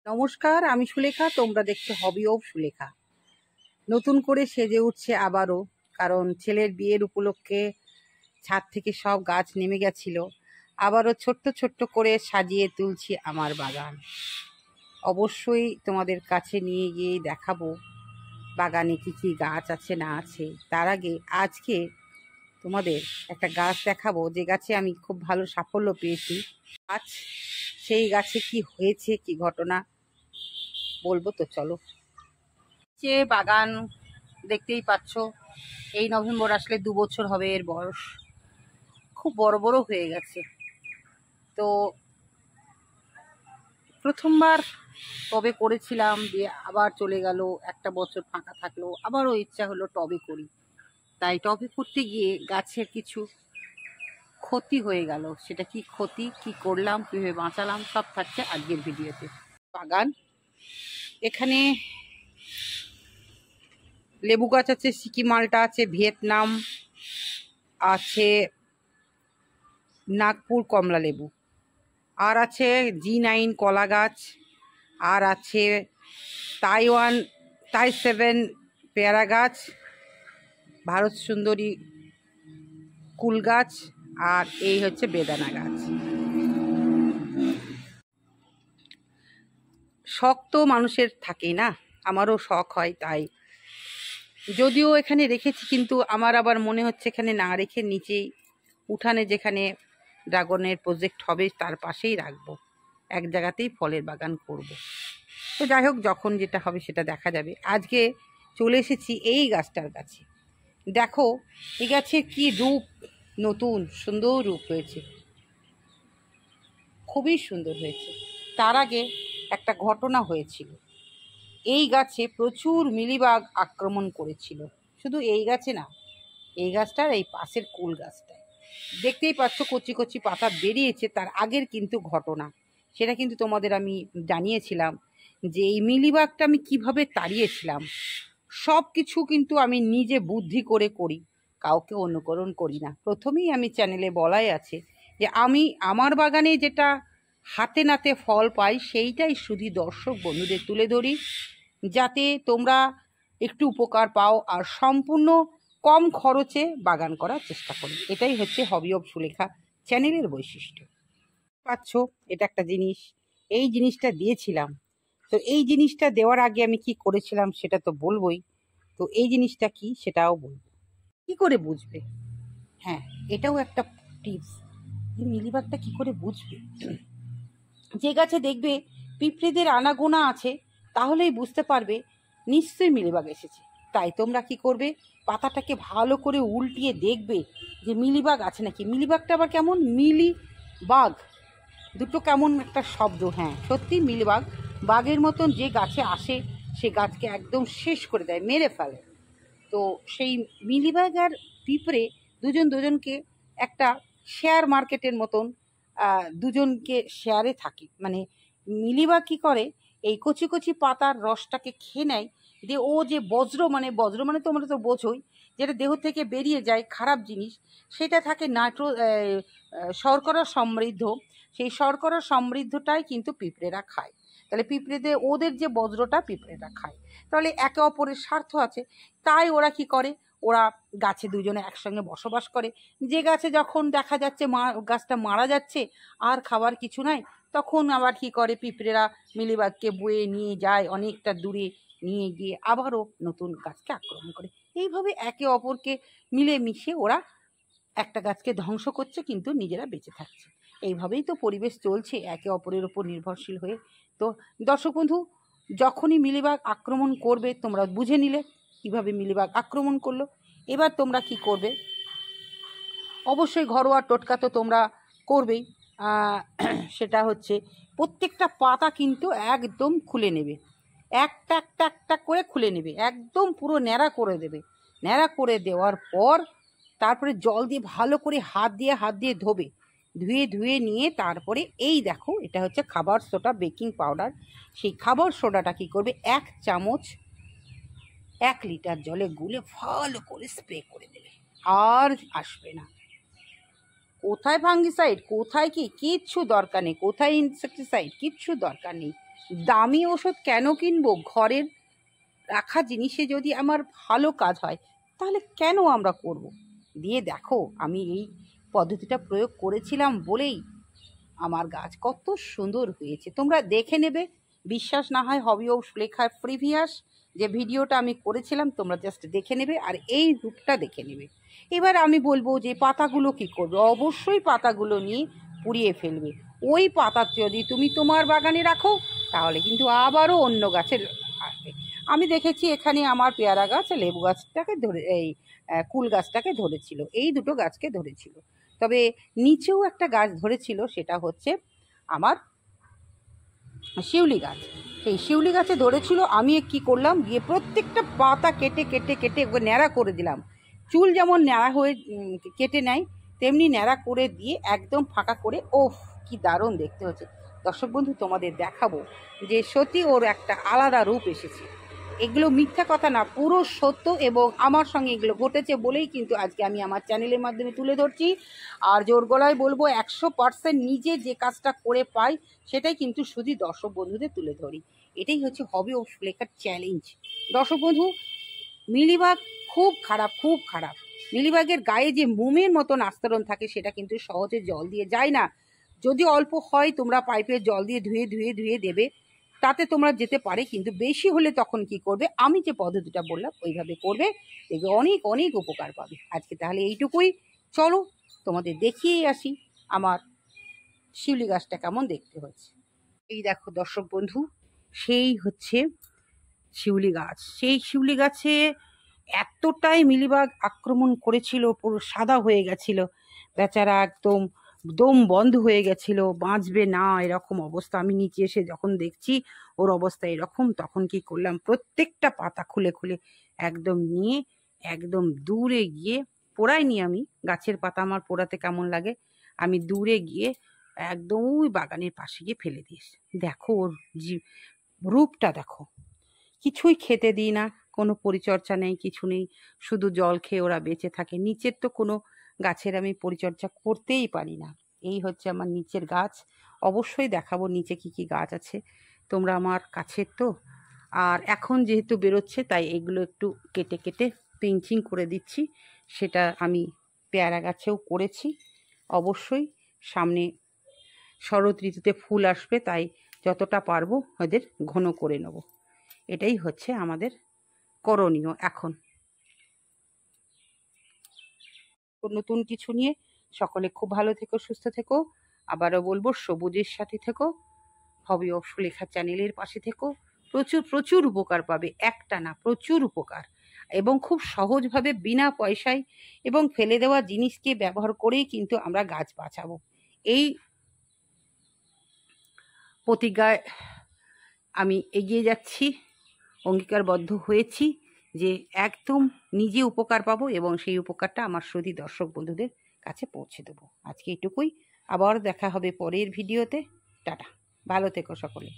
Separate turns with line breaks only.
নমস্কার, আমি সুলেখা। তোমরা দেখছো হবি অফ সুলেখা। নতুন করে সেজে উঠছে আবারও, কারণ ছেলের বিয়ের উপলক্ষে ছাদ থেকে সব গাছ নেমে গেছিল। আবারও ছোট্ট ছোট্ট করে সাজিয়ে তুলছি আমার বাগান। অবশ্যই তোমাদের কাছে নিয়ে গিয়ে দেখাবো বাগানে কি কি গাছ আছে না আছে। তার আগে আজকে তোমাদের একটা গাছ দেখাবো, যে গাছে আমি খুব ভালো সাফল্য পেয়েছি। গাছ, সেই গাছে কি হয়েছে, কি ঘটনা বলবো। তো চলো। যে বাগান দেখতেই পাচ্ছ, এই নভেম্বর আসলে 2 বছর হবে এর বয়স। খুব বড় বড় হয়ে গেছে। তো প্রথমবার টবে করেছিলাম, দিয়ে আবার চলে গেল, একটা বছর ফাঁকা থাকলো, আবারও ইচ্ছা হলো টবে করি। তাই টবে করতে গিয়ে গাছের কিছু ক্ষতি হয়ে গেল। সেটা কি ক্ষতি, কি করলাম, কিভাবে বাঁচালাম, সব থাকছে আজকের ভিডিওতে। বাগান, এখানে লেবু গাছ আছে, সিকি মালটা আছে, ভিয়েতনাম আছে, নাগপুর কমলা লেবু, আর আছে G9 কলা গাছ, আর আছে তাইওয়ান Tai-7 পেয়ারা গাছ, ভারত সুন্দরী কুল গাছ, আর এই হচ্ছে বেদানা গাছ। শখ তো মানুষের থাকেই না, আমারও শখ হয়। তাই যদিও এখানে রেখেছি, কিন্তু আমার আবার মনে হচ্ছে এখানে না রেখে নিচেই উঠানে যেখানে ড্রাগনের প্রজেক্ট হবে তার পাশেই রাখবো, এক জায়গাতেই ফলের বাগান করব। তো যাই হোক, যখন যেটা হবে সেটা দেখা যাবে। আজকে চলে এসেছি এই গাছটার কাছে। দেখো এই গাছের কি রূপ, নতুন সুন্দর রূপ হয়েছে, খুবই সুন্দর হয়েছে। তার আগে একটা ঘটনা হয়েছিল। এই গাছে প্রচুর মিলিবাগ আক্রমণ করেছিল। শুধু এই গাছে না, এই গাছটার এই পাশের কুল গাছটায় দেখতেই পাচ্ছ কচি কচি পাতা বেরিয়েছে। তার আগের কিন্তু ঘটনা, সেটা কিন্তু তোমাদের আমি জানিয়েছিলাম যে এই মিলিবাগটা আমি কিভাবে তাড়িয়েছিলাম। সব কিছু কিন্তু আমি নিজে বুদ্ধি করে করি, কাউকে অনুকরণ করি না। প্রথমেই আমি চ্যানেলে বলাই আছে যে আমি আমার বাগানে যেটা হাতে নাতে ফল পাই সেইটাই শুধু দর্শক বন্ধুদের তুলে ধরি, যাতে তোমরা একটু উপকার পাও আর সম্পূর্ণ কম খরচে বাগান করার চেষ্টা করি। এটাই হচ্ছে হবি অফ সুলেখা চ্যানেলের বৈশিষ্ট্য। পাচ্ছ, এটা একটা জিনিস, এই জিনিসটা দিয়েছিলাম। তো এই জিনিসটা দেওয়ার আগে আমি কি করেছিলাম সেটা তো বলবোই। তো এই জিনিসটা কি সেটাও বলবো। কি করে বুঝবে? হ্যাঁ, এটাও একটা টিপস, যে মিলিবাগটা কি করে বুঝবে। যে গাছে দেখবে পিঁপড়েদের আনাগোনা আছে, তাহলেই বুঝতে পারবে নিশ্চয়ই মিলিবাগ এসেছে। তাই তোমরা কি করবে, পাতাটাকে ভালো করে উল্টিয়ে দেখবে যে মিলিবাগ আছে নাকি। মিলিবাগটা আবার কেমন, মিলি বাগ দুটো কেমন একটা শব্দ। হ্যাঁ সত্যি মিলিবাগ বাঘের মতন যে গাছে আসে, সে গাছকে একদম শেষ করে দেয়, মেরে ফেলে। তো সেই মিলিবাগ আর পিঁপড়ে দুজনকে একটা শেয়ার মার্কেটের মতন দুজনকে শেয়ারে থাকে। মানে মিলিবাগ কী করে, এই কচি কচি পাতার রসটাকে খেয়ে নেয়, দিয়ে ও যে বজ্র মানে তোমরা তো বোঝোই, যেটা দেহ থেকে বেরিয়ে যায় খারাপ জিনিস, সেটা থাকে শর্করা সমৃদ্ধ। সেই শর্করা সমৃদ্ধটাই কিন্তু পিঁপড়েরা খায়। তাহলে পিঁপড়েদের, ওদের যে বজ্রটা পিঁপড়েরা খায়, তাহলে একে অপরের স্বার্থ আছে। তাই ওরা কি করে, ওরা গাছে দুজনে একসঙ্গে বসবাস করে। যে গাছে যখন দেখা যাচ্ছে গাছটা মারা যাচ্ছে, আর খাবার কিছু নাই, তখন আবার কি করে, পিঁপড়েরা মিলিবাগকে বয়ে নিয়ে যায় অনেকটা দূরে, নিয়ে গিয়ে আবারও নতুন গাছকে আক্রমণ করে। এইভাবে একে অপরকে মিলেমিশে ওরা একটা গাছকে ধ্বংস করছে, কিন্তু নিজেরা বেঁচে থাকছে। এইভাবেই তো পরিবেশ চলছে, একে অপরের ওপর নির্ভরশীল হয়ে। তো দর্শক বন্ধু, যখনই মিলিবাগ আক্রমণ করবে, তোমরা বুঝে নিলে কিভাবে মিলিবাগ আক্রমণ করলো। এবার তোমরা কি করবে, অবশ্যই ঘরোয়া টোটকা তো তোমরা করবেই। সেটা হচ্ছে প্রত্যেকটা পাতা কিন্তু একদম খুলে নেবে, একটা একটা একটা করে খুলে নেবে, একদম পুরো ন্যাড়া করে দেবে। ন্যাড়া করে দেওয়ার পর তারপরে জল দিয়ে ভালো করে হাত দিয়ে ধোবে। ধুয়ে নিয়ে তারপরে এই দেখো, এটা হচ্ছে খাবার সোডা, বেকিং পাউডার। সেই খাবার সোডাটা কি করবে, 1 চামচ 1 লিটার জলে গুলে ভালো করে স্প্রে করে দেবে, আর আসবে না। কোথায় ফাঙ্গিসাইড, কোথায় কি, কিচ্ছু দরকার নেই, কোথায় ইনসেকটিসাইড, কিচ্ছু দরকার নেই। দামি ওষুধ কেন কিনবো? ঘরের রাখা জিনিসে যদি আমার ভালো কাজ হয় তাহলে কেন আমরা করব? দিয়ে দেখো, আমি এই পদ্ধতিটা প্রয়োগ করেছিলাম বলেই আমার গাছ কত সুন্দর হয়েছে। তোমরা দেখে নেবে, বিশ্বাস না হয় হবি ও সুলেখার প্রিভিয়াস যে ভিডিওটা আমি করেছিলাম তোমরা জাস্ট দেখে নেবে আর এই রূপটা দেখে নেবে। এবার আমি বলবো যে পাতাগুলো কি করবে? অবশ্যই পাতাগুলো নিয়ে পুড়িয়ে ফেলবে। ওই পাতা যদি তুমি তোমার বাগানে রাখো তাহলে কিন্তু আবারও অন্য গাছের আসবে। আমি দেখেছি এখানে আমার পেয়ারা গাছ লেবু গাছটাকে ধরে, এই কুল গাছটাকে ধরেছিল, এই দুটো গাছকে ধরেছিল। তবে নিচেও একটা গাছ ধরেছিল, সেটা হচ্ছে আমার শিউলি গাছ। সেই শিউলি গাছে ধরেছিল, আমি কি করলাম, গিয়ে প্রত্যেকটা পাতা কেটে কেটে কেটে ওকে ন্যাড়া করে দিলাম। চুল যেমন ন্যাড়া হয়ে কেটে নেয় তেমনি ন্যাড়া করে দিয়ে একদম ফাঁকা করে, ওফ কি দারুণ দেখতে হচ্ছে। দর্শক বন্ধু, তোমাদের দেখাবো যে সত্যি ওর একটা আলাদা রূপ এসেছে। এগুলো মিথ্যা কথা না, পুরো সত্য, এবং আমার সঙ্গে এগুলো ঘটেছে বলেই কিন্তু আজকে আমি আমার চ্যানেলের মাধ্যমে তুলে ধরছি। আর জোর গলায় বলবো 100% নিজে যে কাজটা করে পাই সেটাই কিন্তু শুধু দর্শক বন্ধুদের তুলে ধরি। এটাই হচ্ছে হবি ও সুলেখার চ্যালেঞ্জ। দর্শক বন্ধু, মিলিবাগ খুব খারাপ, খুব খারাপ। মিলিবাগের গায়ে যে মোমের মতন আস্তরণ থাকে সেটা কিন্তু সহজে জল দিয়ে যায় না। যদি অল্প হয় তোমরা পাইপের জল দিয়ে ধুয়ে ধুয়ে ধুয়ে দেবে, তাতে তোমরা যেতে পারে। কিন্তু বেশি হলে তখন কি করবে, আমি যে পদ্ধতিটা বললাম ওইভাবে করবে, দেখবে অনেক অনেক উপকার পাবে। আজকে তাহলে এইটুকুই, চলো তোমাদের দেখিয়েই আসি আমার শিউলি গাছটা কেমন দেখতে হচ্ছে। এই দেখো দর্শক বন্ধু, সেই হচ্ছে শিউলি গাছ। সেই শিউলি গাছে এতটাই মিলিবাগ আক্রমণ করেছিল, পুরো সাদা হয়ে গেছিল, বেচারা একদম দম বন্ধ হয়ে গেছিল, বাঁচবে না এরকম অবস্থা। আমি নিচে এসে যখন দেখছি ওর অবস্থা এরকম, তখন কি করলাম, প্রত্যেকটা পাতা খুলে খুলে একদম নিয়ে একদম দূরে গিয়ে পোড়াইনি আমি। গাছের পাতা আমার পোড়াতে কেমন লাগে, আমি দূরে গিয়ে একদম ওই বাগানের পাশে গিয়ে ফেলে দিয়েছি। দেখো ওর রূপটা দেখো। কিছুই খেতে দিই না, কোনো পরিচর্যা নেই, কিছু নেই, শুধু জল খেয়ে ওরা বেঁচে থাকে। নিচের তো কোনো গাছের আমি পরিচর্যা করতেই পারি না। এই হচ্ছে আমার নিচের গাছ। অবশ্যই দেখাবো নিচে কি কি গাছ আছে, তোমরা আমার কাছের তো। আর এখন যেহেতু বেরোচ্ছে তাই এগুলো একটু কেটে কেটে পিঞ্চিং করে দিচ্ছি। সেটা আমি পেয়ারা গাছেও করেছি। অবশ্যই সামনে শরৎ ঋতুতে ফুল আসবে, তাই যতটা পারবো ওদের ঘন করে নেব। এটাই হচ্ছে আমাদের করণীয়। এখন নতুন কিছু নিয়ে সকলে খুব ভালো থেকো, সুস্থ থেকো। আবারও বলবো সবুজের সাথে থেকো, হবি অফ সুলেখা চ্যানেলের পাশে থেকো। প্রচুর প্রচুর উপকার পাবে, একটা না প্রচুর উপকার, এবং খুব সহজভাবে বিনা পয়সায় এবং ফেলে দেওয়া জিনিসকে ব্যবহার করেই কিন্তু আমরা গাছ বাঁচাবো। এই প্রতিজ্ঞায় আমি এগিয়ে যাচ্ছি, অঙ্গীকারবদ্ধ হয়েছি যে একদম নিজে উপকার পাবো এবং সেই উপকারটা আমার শুধু দর্শক বন্ধুদের কাছে পৌঁছে দেবো। আজকে এটুকুই, আবার দেখা হবে পরের ভিডিওতে। টাটা, ভালো থেকো সকলে।